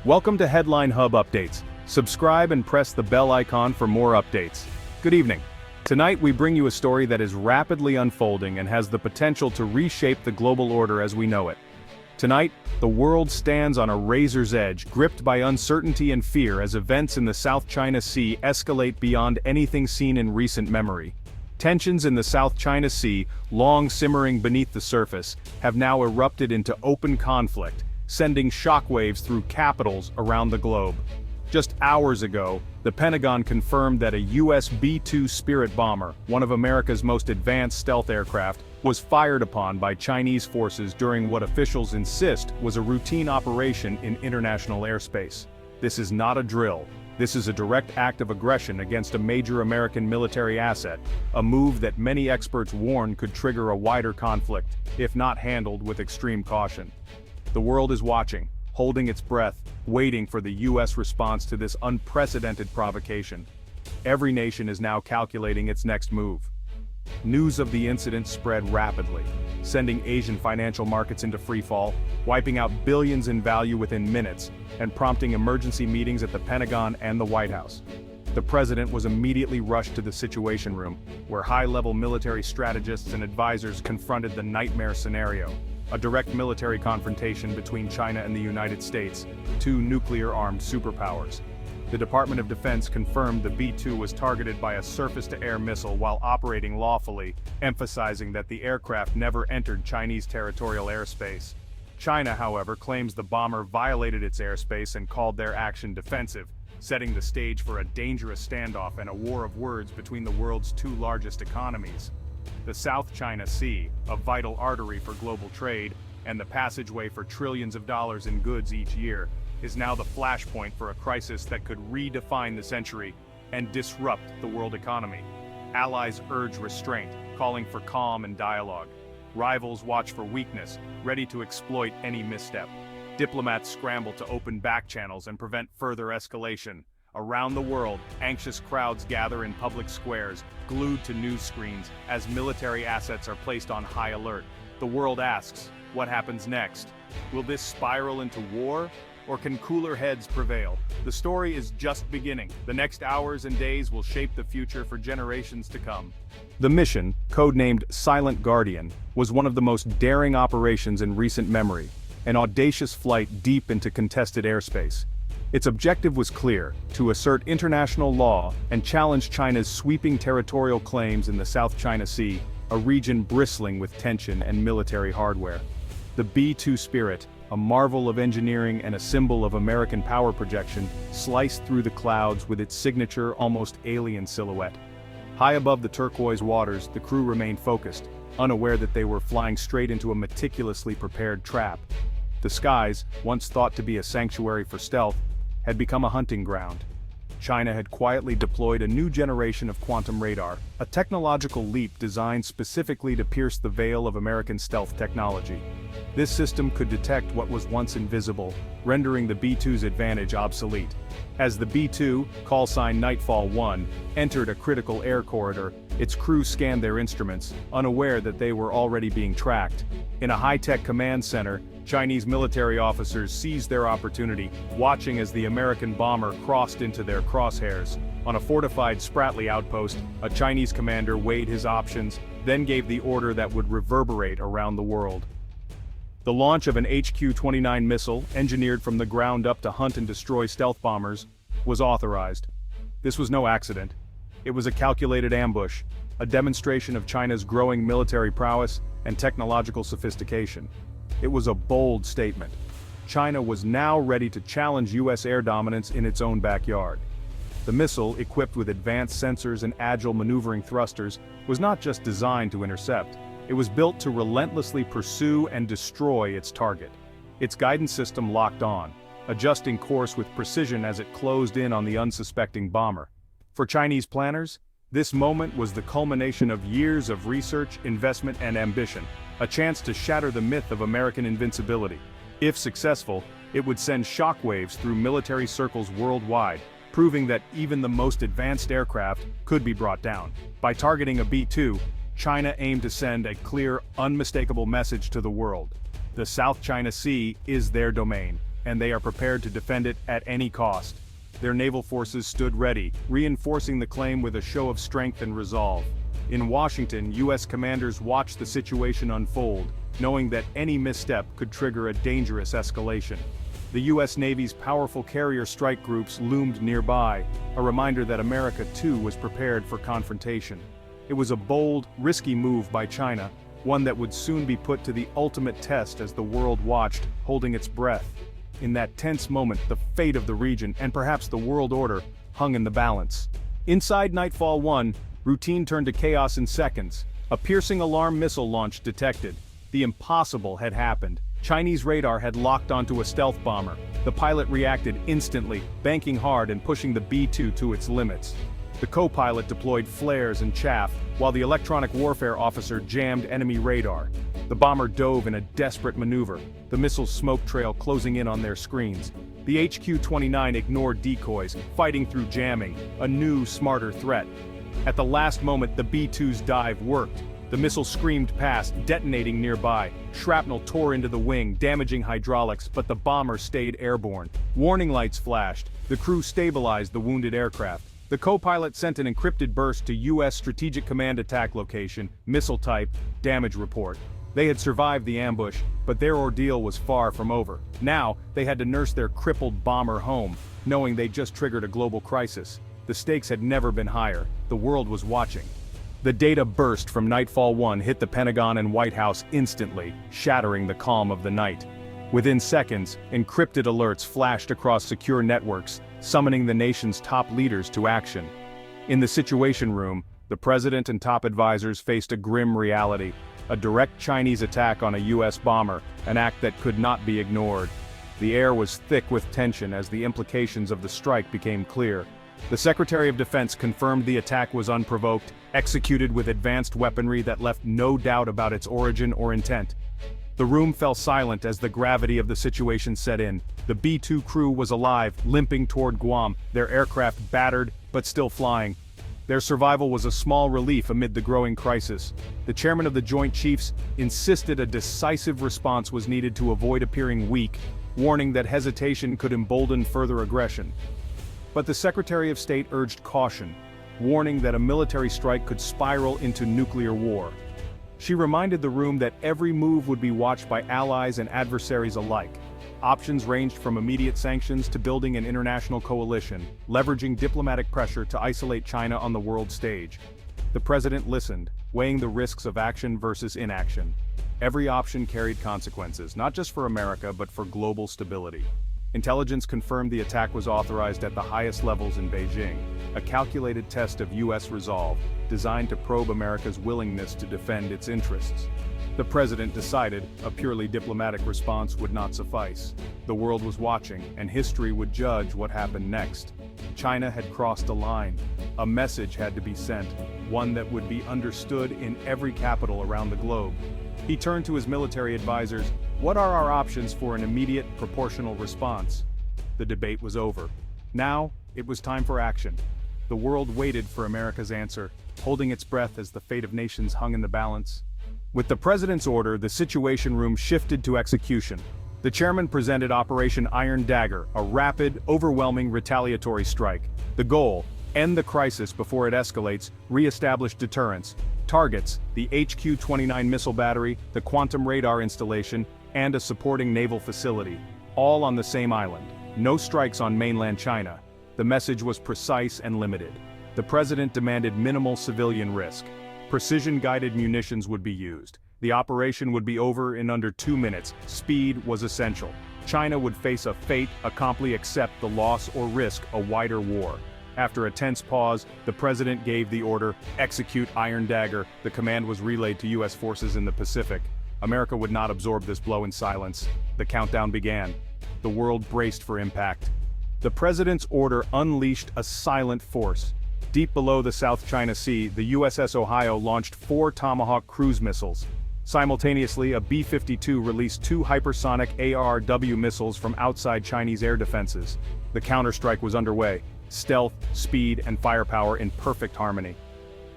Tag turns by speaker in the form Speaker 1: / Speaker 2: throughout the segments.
Speaker 1: Welcome to Headline Hub Updates. Subscribe and press the bell icon for more updates. Good evening. Tonight we bring you a story that is rapidly unfolding and has the potential to reshape the global order as we know it. Tonight, the world stands on a razor's edge, gripped by uncertainty and fear as events in the South China Sea escalate beyond anything seen in recent memory. Tensions in the South China Sea, long simmering beneath the surface, have now erupted into open conflict, sending shockwaves through capitals around the globe. Just hours ago, the Pentagon confirmed that a U.S. B-2 Spirit bomber, one of America's most advanced stealth aircraft, was fired upon by Chinese forces during what officials insist was a routine operation in international airspace. This is not a drill. This is a direct act of aggression against a major American military asset, a move that many experts warn could trigger a wider conflict, if not handled with extreme caution. The world is watching, holding its breath, waiting for the U.S. response to this unprecedented provocation. Every nation is now calculating its next move. News of the incident spread rapidly, sending Asian financial markets into freefall, wiping out billions in value within minutes, and prompting emergency meetings at the Pentagon and the White House. The president was immediately rushed to the Situation Room, where high-level military strategists and advisors confronted the nightmare scenario: a direct military confrontation between China and the United States, two nuclear-armed superpowers. The Department of Defense confirmed the B-2 was targeted by a surface-to-air missile while operating lawfully, emphasizing that the aircraft never entered Chinese territorial airspace. China, however, claims the bomber violated its airspace and called their action defensive, setting the stage for a dangerous standoff and a war of words between the world's two largest economies. The South China Sea, a vital artery for global trade, and the passageway for trillions of dollars in goods each year, is now the flashpoint for a crisis that could redefine the century and disrupt the world economy. Allies urge restraint, calling for calm and dialogue. Rivals watch for weakness, ready to exploit any misstep. Diplomats scramble to open back channels and prevent further escalation. Around the world, anxious crowds gather in public squares, glued to news screens, as military assets are placed on high alert. The world asks, what happens next? Will this spiral into war? Or can cooler heads prevail? The story is just beginning. The next hours and days will shape the future for generations to come. The mission, codenamed Silent Guardian, was one of the most daring operations in recent memory, an audacious flight deep into contested airspace. Its objective was clear: to assert international law and challenge China's sweeping territorial claims in the South China Sea, a region bristling with tension and military hardware. The B-2 Spirit, a marvel of engineering and a symbol of American power projection, sliced through the clouds with its signature, almost alien silhouette. High above the turquoise waters, the crew remained focused, unaware that they were flying straight into a meticulously prepared trap. The skies, once thought to be a sanctuary for stealth, had become a hunting ground. China had quietly deployed a new generation of quantum radar, a technological leap designed specifically to pierce the veil of American stealth technology. This system could detect what was once invisible, rendering the B-2's advantage obsolete. As the B-2, call sign Nightfall 1, entered a critical air corridor, its crew scanned their instruments, unaware that they were already being tracked. In a high-tech command center, Chinese military officers seized their opportunity, watching as the American bomber crossed into their crosshairs. On a fortified Spratly outpost, a Chinese commander weighed his options, then gave the order that would reverberate around the world. The launch of an HQ-29 missile, engineered from the ground up to hunt and destroy stealth bombers, was authorized. This was no accident. It was a calculated ambush, a demonstration of China's growing military prowess and technological sophistication. It was a bold statement. China was now ready to challenge U.S. air dominance in its own backyard. The missile, equipped with advanced sensors and agile maneuvering thrusters, was not just designed to intercept. It was built to relentlessly pursue and destroy its target. Its guidance system locked on, adjusting course with precision as it closed in on the unsuspecting bomber. For Chinese planners, this moment was the culmination of years of research, investment, and ambition, a chance to shatter the myth of American invincibility. If successful, it would send shockwaves through military circles worldwide, proving that even the most advanced aircraft could be brought down. By targeting a B-2, China aimed to send a clear, unmistakable message to the world. The South China Sea is their domain. and they are prepared to defend it at any cost. Their naval forces stood ready, reinforcing the claim with a show of strength and resolve. In Washington, U.S. commanders watched the situation unfold, knowing that any misstep could trigger a dangerous escalation. The U.S. Navy's powerful carrier strike groups loomed nearby, a reminder that America too was prepared for confrontation. It was a bold, risky move by China, one that would soon be put to the ultimate test as the world watched, holding its breath. In that tense moment, the fate of the region, and perhaps the world order, hung in the balance. Inside Nightfall 1, routine turned to chaos in seconds. A piercing alarm missile launch detected. The impossible had happened. Chinese radar had locked onto a stealth bomber. The pilot reacted instantly, banking hard and pushing the B-2 to its limits. The co-pilot deployed flares and chaff, while the electronic warfare officer jammed enemy radar. The bomber dove in a desperate maneuver, the missile's smoke trail closing in on their screens. The HQ-29 ignored decoys, fighting through jamming, a new, smarter threat. At the last moment, the B-2's dive worked. The missile screamed past, detonating nearby. Shrapnel tore into the wing, damaging hydraulics, but the bomber stayed airborne. Warning lights flashed. The crew stabilized the wounded aircraft. The co-pilot sent an encrypted burst to U.S. Strategic Command attack location, missile type, damage report. They had survived the ambush, but their ordeal was far from over. Now, they had to nurse their crippled bomber home, knowing they'd just triggered a global crisis. The stakes had never been higher. The world was watching. The data burst from Nightfall 1 hit the Pentagon and White House instantly, shattering the calm of the night. Within seconds, encrypted alerts flashed across secure networks, summoning the nation's top leaders to action. In the Situation Room, the president and top advisors faced a grim reality: a direct Chinese attack on a U.S. bomber, an act that could not be ignored. The air was thick with tension as the implications of the strike became clear. The Secretary of Defense confirmed the attack was unprovoked, executed with advanced weaponry that left no doubt about its origin or intent. The room fell silent as the gravity of the situation set in. The B-2 crew was alive, limping toward Guam, their aircraft battered, but still flying. Their survival was a small relief amid the growing crisis. The chairman of the Joint Chiefs insisted a decisive response was needed to avoid appearing weak, warning that hesitation could embolden further aggression. But the Secretary of State urged caution, warning that a military strike could spiral into nuclear war. She reminded the room that every move would be watched by allies and adversaries alike. Options ranged from immediate sanctions to building an international coalition, leveraging diplomatic pressure to isolate China on the world stage. The president listened, weighing the risks of action versus inaction. Every option carried consequences, not just for America but for global stability. Intelligence confirmed the attack was authorized at the highest levels in Beijing, a calculated test of U.S. resolve, designed to probe America's willingness to defend its interests. The president decided a purely diplomatic response would not suffice. The world was watching, and history would judge what happened next. China had crossed a line. A message had to be sent, one that would be understood in every capital around the globe. He turned to his military advisors. What are our options for an immediate, proportional response? The debate was over. Now, it was time for action. The world waited for America's answer, holding its breath as the fate of nations hung in the balance. With the president's order, the Situation Room shifted to execution. The chairman presented Operation Iron Dagger, a rapid, overwhelming retaliatory strike. The goal: end the crisis before it escalates, re-establish deterrence. Targets: the HQ-29 missile battery, the quantum radar installation, and a supporting naval facility, all on the same island. No strikes on mainland China. The message was precise and limited. The president demanded minimal civilian risk. Precision-guided munitions would be used. The operation would be over in under 2 minutes. Speed was essential. China would face a fait accompli except the loss or risk a wider war. After a tense pause, the president gave the order, execute Iron Dagger. The command was relayed to U.S. forces in the Pacific. America would not absorb this blow in silence. The countdown began. The world braced for impact. The president's order unleashed a silent force. Deep below the South China Sea, the USS Ohio launched 4 Tomahawk cruise missiles. Simultaneously, a B-52 released 2 hypersonic ARW missiles from outside Chinese air defenses. The counterstrike was underway. Stealth, speed, and firepower in perfect harmony.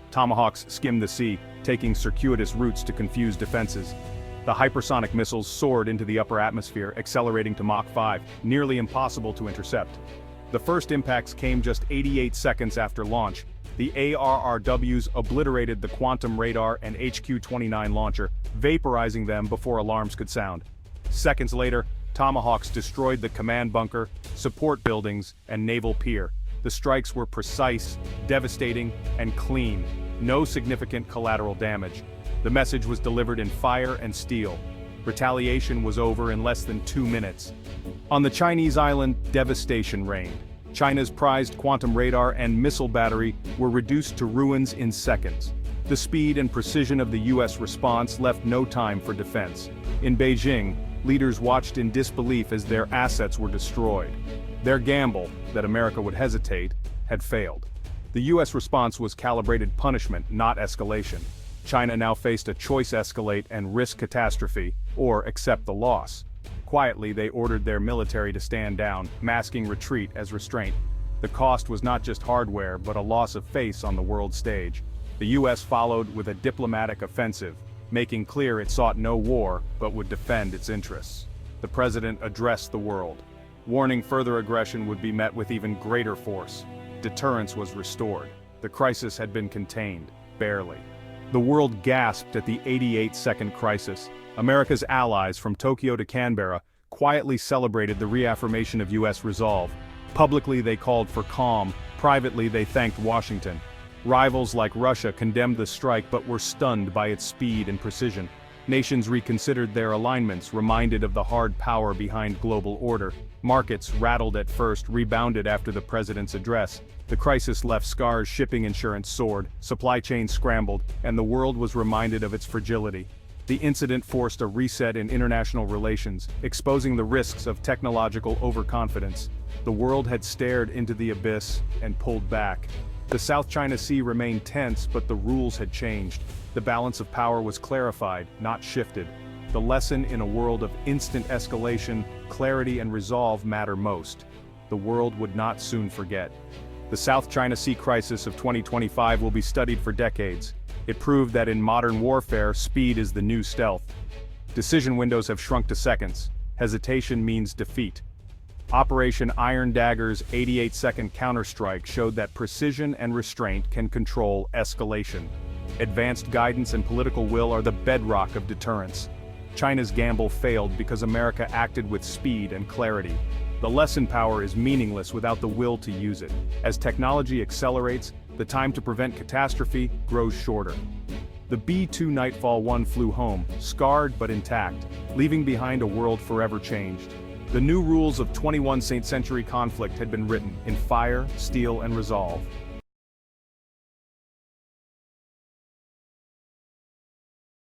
Speaker 1: Tomahawks skimmed the sea, taking circuitous routes to confuse defenses. The hypersonic missiles soared into the upper atmosphere, accelerating to Mach 5, nearly impossible to intercept. The first impacts came just 88 seconds after launch. The ARRWs obliterated the Quantum Radar and HQ-29 launcher, vaporizing them before alarms could sound. Seconds later, Tomahawks destroyed the command bunker, support buildings, and naval pier. The strikes were precise, devastating, and clean. No significant collateral damage. The message was delivered in fire and steel. Retaliation was over in less than 2 minutes. On the Chinese island, devastation reigned. China's prized quantum radar and missile battery were reduced to ruins in seconds. The speed and precision of the US response left no time for defense. In Beijing, leaders watched in disbelief as their assets were destroyed. Their gamble, that America would hesitate, had failed. The US response was calibrated punishment, not escalation. China now faced a choice: escalate and risk catastrophe, or accept the loss. Quietly, they ordered their military to stand down, masking retreat as restraint. The cost was not just hardware, but a loss of face on the world stage. The US followed with a diplomatic offensive, making clear it sought no war, but would defend its interests. The president addressed the world, warning further aggression would be met with even greater force. Deterrence was restored. The crisis had been contained, barely. The world gasped at the 88-second crisis. America's allies from Tokyo to Canberra quietly celebrated the reaffirmation of US resolve. Publicly they called for calm, privately they thanked Washington. Rivals like Russia condemned the strike but were stunned by its speed and precision. Nations reconsidered their alignments, reminded of the hard power behind global order. Markets, rattled at first, rebounded after the president's address. The crisis left scars. Shipping insurance soared, supply chains scrambled, and the world was reminded of its fragility. The incident forced a reset in international relations, exposing the risks of technological overconfidence. The world had stared into the abyss and pulled back. The South China Sea remained tense, but the rules had changed. The balance of power was clarified, not shifted. The lesson: in a world of instant escalation, clarity and resolve matter most. The world would not soon forget. The South China Sea crisis of 2025 will be studied for decades. It proved that in modern warfare, speed is the new stealth. Decision windows have shrunk to seconds. Hesitation means defeat. Operation Iron Dagger's 88-second counterstrike showed that precision and restraint can control escalation. Advanced guidance and political will are the bedrock of deterrence. China's gamble failed because America acted with speed and clarity. The lesson: power is meaningless without the will to use it. As technology accelerates, the time to prevent catastrophe grows shorter. The B-2 Nightfall 1 flew home, scarred but intact, leaving behind a world forever changed. The new rules of 21st century conflict had been written in fire, steel, and resolve.